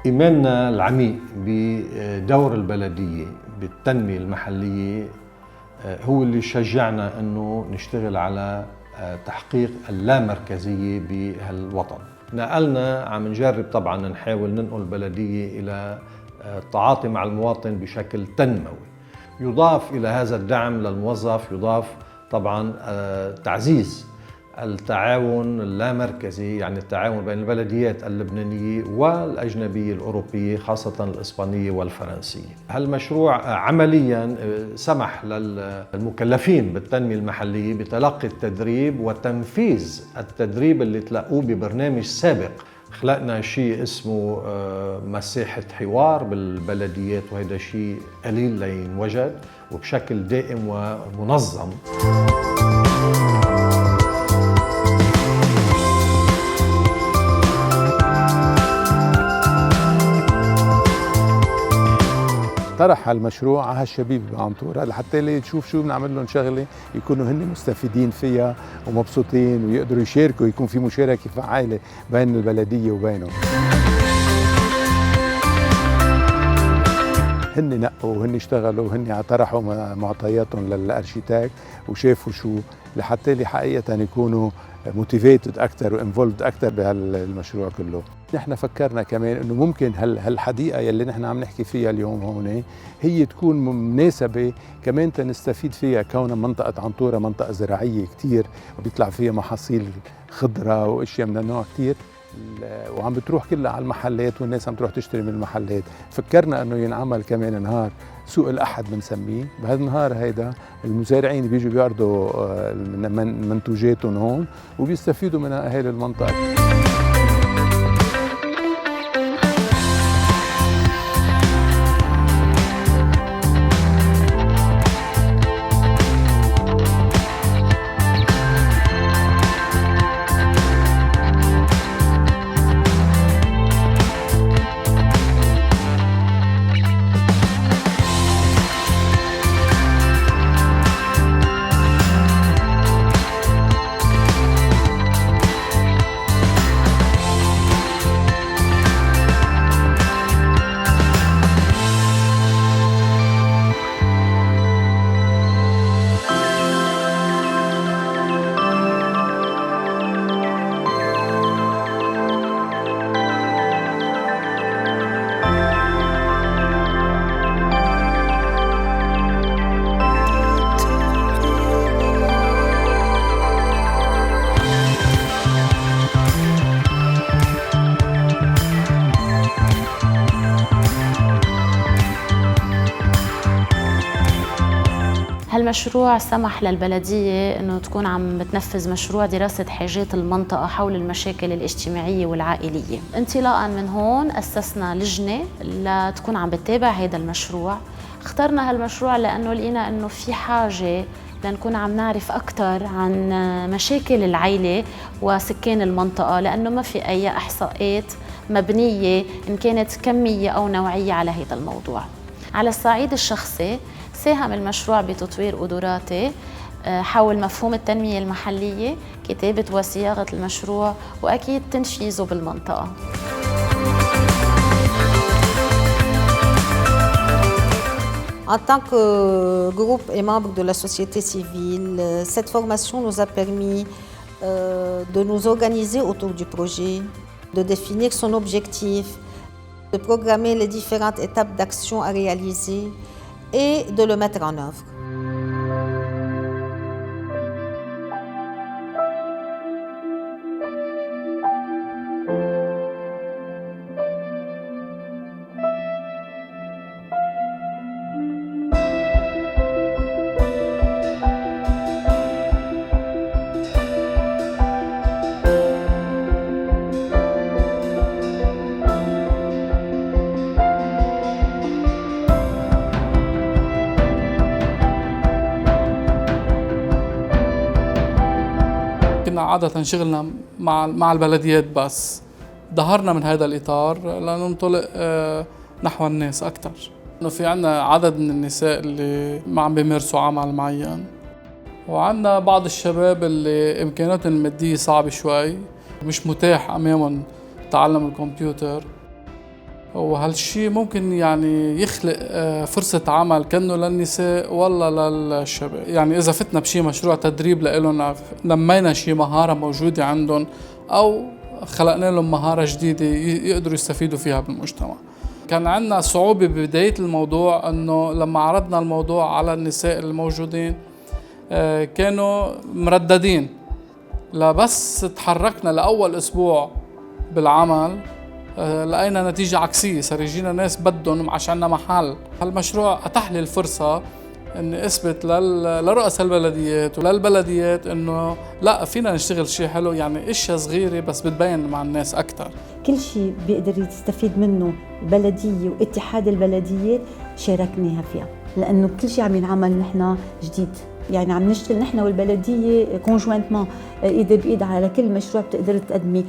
إيماننا العميق بدور البلدية بالتنمية المحلية هو اللي شجعنا أنه نشتغل على تحقيق اللامركزية بهالوطن. نقلنا عم نجرب طبعا نحاول ننقل البلدية إلى التعاطي مع المواطن بشكل تنموي. يضاف إلى هذا الدعم للموظف يضاف طبعا تعزيز التعاون اللامركزي، يعني التعاون بين البلديات اللبنانية والأجنبية الأوروبية خاصة الإسبانية والفرنسية. هالمشروع عمليا سمح للمكلفين بالتنمية المحلية بتلقي التدريب وتنفيذ التدريب اللي تلقوه ببرنامج سابق. خلقنا شيء اسمه مساحة حوار بالبلديات، وهذا شيء قليل لينوجد وبشكل دائم ومنظم. طرح هالمشروع على هالشبيب بعنطورة لحتى اللي تشوف شو بنعمل لهم شغله يكونوا هن مستفيدين فيها ومبسوطين ويقدروا يشاركوا، يكون في مشاركه فعاله بين البلديه وبينهم. هن نقوا وهن اشتغلوا وهن طرحوا معطياتهم للارشيتكت وشافوا شو لحتى اللي حقيقه يكونوا موتيفيتد اكثر وانفولد اكثر بهالمشروع كله. نحن فكرنا كمان انه ممكن هالحديقه يلي نحن عم نحكي فيها اليوم هون هي تكون مناسبه كمان تنستفيد فيها، كونها منطقه عنطوره منطقه زراعيه كثير وبيطلع فيها محاصيل خضره واشياء من النوع كثير، وعم بتروح كلها على المحلات والناس عم تروح تشتري من المحلات. فكرنا انه ينعمل كمان نهار سوق الاحد بنسميه، بهذا النهار هيدا المزارعين بيجوا بيعرضوا منتوجاتهم هون وبيستفيدوا منها اهالي المنطقه. هالمشروع سمح للبلدية أنه تكون عم بتنفذ مشروع دراسة حاجات المنطقة حول المشاكل الاجتماعية والعائلية. انطلاقاً من هون أسسنا لجنة لتكون عم بتتابع هذا المشروع. اخترنا هالمشروع لأنه لقينا أنه في حاجة لنكون عم نعرف أكثر عن مشاكل العائلة وسكان المنطقة، لأنه ما في أي إحصاءات مبنية إن كانت كمية أو نوعية على هذا الموضوع. على الصعيد الشخصي ساهم المشروع بتطوير قدراتي حول مفهوم التنمية المحلية، كتابة وصياغة المشروع وأكيد تنفيذه بالمنطقة. En tant que groupe et membre de la société civile, cette formation nous a permis de nous organiser autour du projet, de définir son objectif, de programmer les différentes étapes d'action à réaliser et de le mettre en œuvre. عادة شغلنا مع البلديات، بس ظهرنا من هذا الإطار لننطلق نحو الناس أكثر. إنه في عنا عدد من النساء اللي ما عم بيمارسوا عمل معين، وعنا بعض الشباب اللي إمكاناتهم المادية صعبة شوي، مش متاح أمامهم تعلم الكمبيوتر، وهالشي ممكن يعني يخلق فرصة عمل كأنه للنساء ولا للشباب. يعني إذا فتنا بشي مشروع تدريب لإلهم، لمينا شي مهارة موجودة عندهم أو خلقنا لهم مهارة جديدة يقدروا يستفيدوا فيها بالمجتمع. كان عندنا صعوبة ببداية الموضوع أنه لما عرضنا الموضوع على النساء الموجودين كانوا مرددين، بس تحركنا لأول أسبوع بالعمل لقينا نتيجة عكسية، صار يجينا ناس بدهم عشان عندنا محل. هالمشروع أتاح لي الفرصة اني اثبت لرؤساء البلديات وللبلديات انه لا، فينا نشتغل شيء حلو، يعني اشياء صغيرة بس بتبين مع الناس اكثر. كل شيء بيقدر يستفيد منه البلدية واتحاد البلديات شاركناها فيها، لانه كل شيء عم ينعمل نحن جديد، يعني عم نشتغل نحن والبلدية كونجوينتمون ايد بايد على كل مشروع بتقدر تقدمي.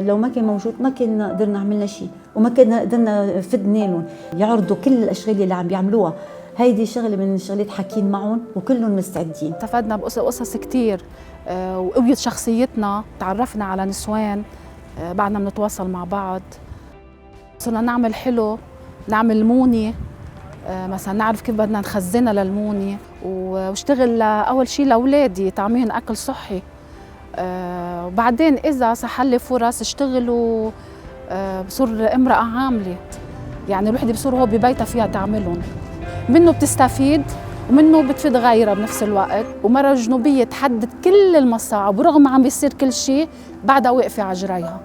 لو ما كان موجود ما كنا قدرنا عملنا شيء، وما كنا قدرنا فدنا لهم يعرضوا كل الاشغال اللي عم بيعملوها. هيدي شغله من الشغلات حاكين معهم وكلهم مستعدين. استفدنا بقصص كتير وقويت شخصيتنا، تعرفنا على نسوان، بعدنا بنتواصل مع بعض، صرنا نعمل حلو، نعمل موني مثلا، نعرف كيف بدنا نخزنها للموني، واشتغل اول شيء لاولادي طعميهم اكل صحي. وبعدين اذا صح لي فرص اشتغل بصير امراه عامله، يعني الوحده بصير هو ببيتها فيها تعملهم، منه بتستفيد ومنه بتفيد غيرها بنفس الوقت. ومرة جنوبية تحدد كل المصاعب ورغم ما عم بيصير كل شيء بعدها واقفة على جريها.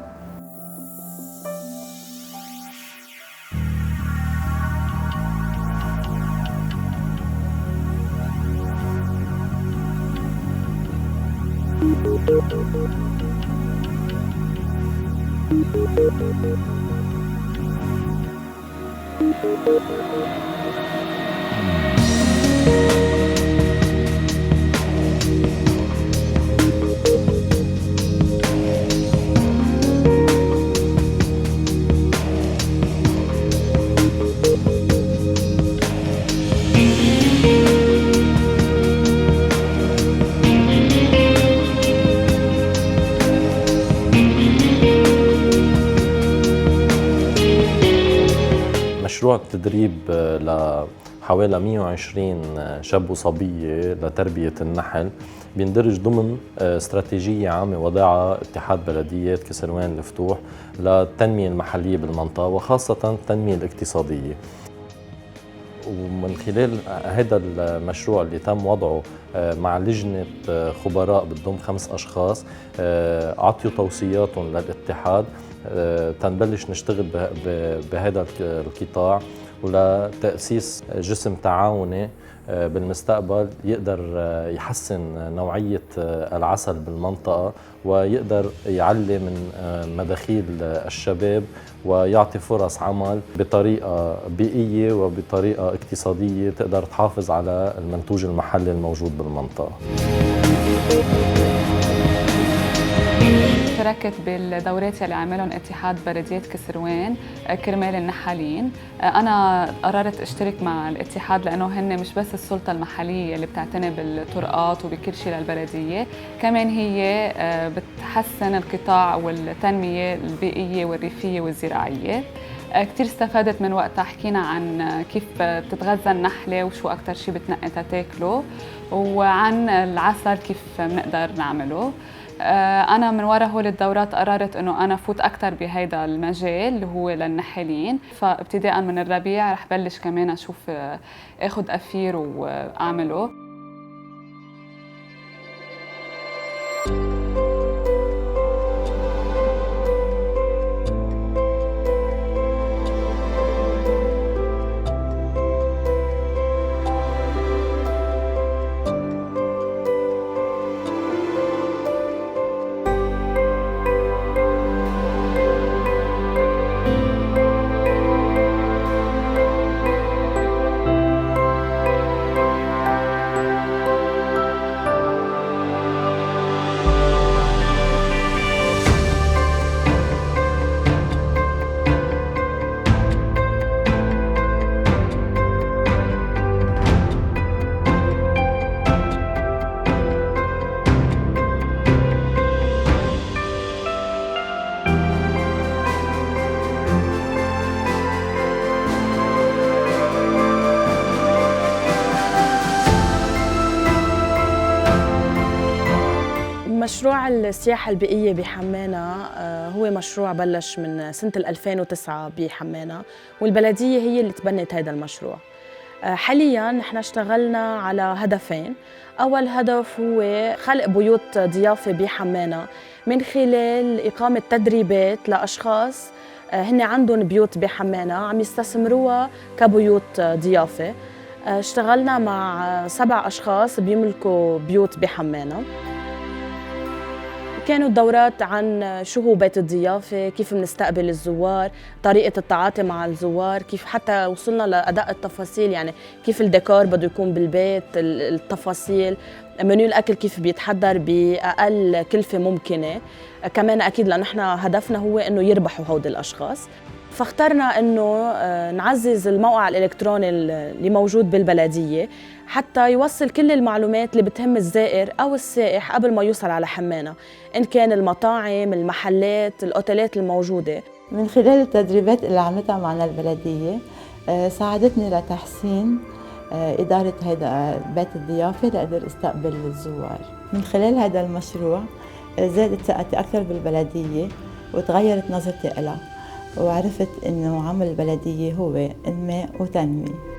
مشروع التدريب لحوالي 120 شاب وصبية لتربية النحل بيندرج ضمن استراتيجية عامة وضعها اتحاد بلديات كسروان الفتوح للتنمية المحلية بالمنطقة وخاصة التنمية الاقتصادية. ومن خلال هذا المشروع اللي تم وضعه مع لجنة خبراء بتضم 5 أشخاص عطيوا توصياتهم للاتحاد تنبلش نشتغل بهذا القطاع ولتأسيس جسم تعاوني بالمستقبل يقدر يحسن نوعية العسل بالمنطقة ويقدر يعلي من مداخيل الشباب ويعطي فرص عمل بطريقة بيئية وبطريقة اقتصادية تقدر تحافظ على المنتوج المحلي الموجود بالمنطقة. اشتركت بالدورات اللي عملهم اتحاد بلديات كسروان كرمال النحالين. انا قررت اشترك مع الاتحاد لانه هن مش بس السلطه المحليه اللي بتعتني بالطرقات وبكل شيء للبلديه، كمان هي بتحسن القطاع والتنميه البيئيه والريفيه والزراعيه. كتير استفدت من وقتها، حكينا عن كيف بتتغذى النحله وشو اكثر شيء بتنقي تاكله، وعن العسل كيف بنقدر نعمله. أنا من وراء هول الدورات قررت إنه أنا فوت أكثر بهيدا المجال اللي هو للنحالين، فابتداء من الربيع رح بلش كمان أشوف أخذ أفير وأعمله. مشروع السياحة البيئية بحمانة هو مشروع بلش من سنة 2009 بحمانة، والبلدية هي اللي تبنت هذا المشروع. حالياً نحن اشتغلنا على هدفين. أول هدف هو خلق بيوت ضيافة بحمانة من خلال إقامة تدريبات لأشخاص هن عندهم بيوت بحمانة عم يستثمروها كبيوت ضيافة. اشتغلنا مع 7 أشخاص بيملكوا بيوت بحمانة. كانوا دورات عن شو هو بيت الضيافة، كيف بنستقبل الزوار، طريقة التعاطي مع الزوار، كيف حتى وصلنا لأدق التفاصيل، يعني كيف الديكور بده يكون بالبيت، التفاصيل، منيو الأكل كيف بيتحضر بأقل كلفة ممكنة. كمان أكيد لأنه احنا هدفنا هو إنه يربحوا هود الأشخاص، فاخترنا إنه نعزز الموقع الإلكتروني اللي موجود بالبلدية حتى يوصل كل المعلومات اللي بتهم الزائر أو السائح قبل ما يوصل على حمانة، إن كان المطاعم، المحلات، الأوتيلات الموجودة. من خلال التدريبات اللي عملتها معنا البلدية ساعدتني لتحسين إدارة هذا بيت الضيافة لأقدر استقبل الزوار. من خلال هذا المشروع زادت ثقتي أكثر بالبلدية وتغيرت نظرتي لها، وعرفت إنه عمل البلدية هو إنماء وتنمية.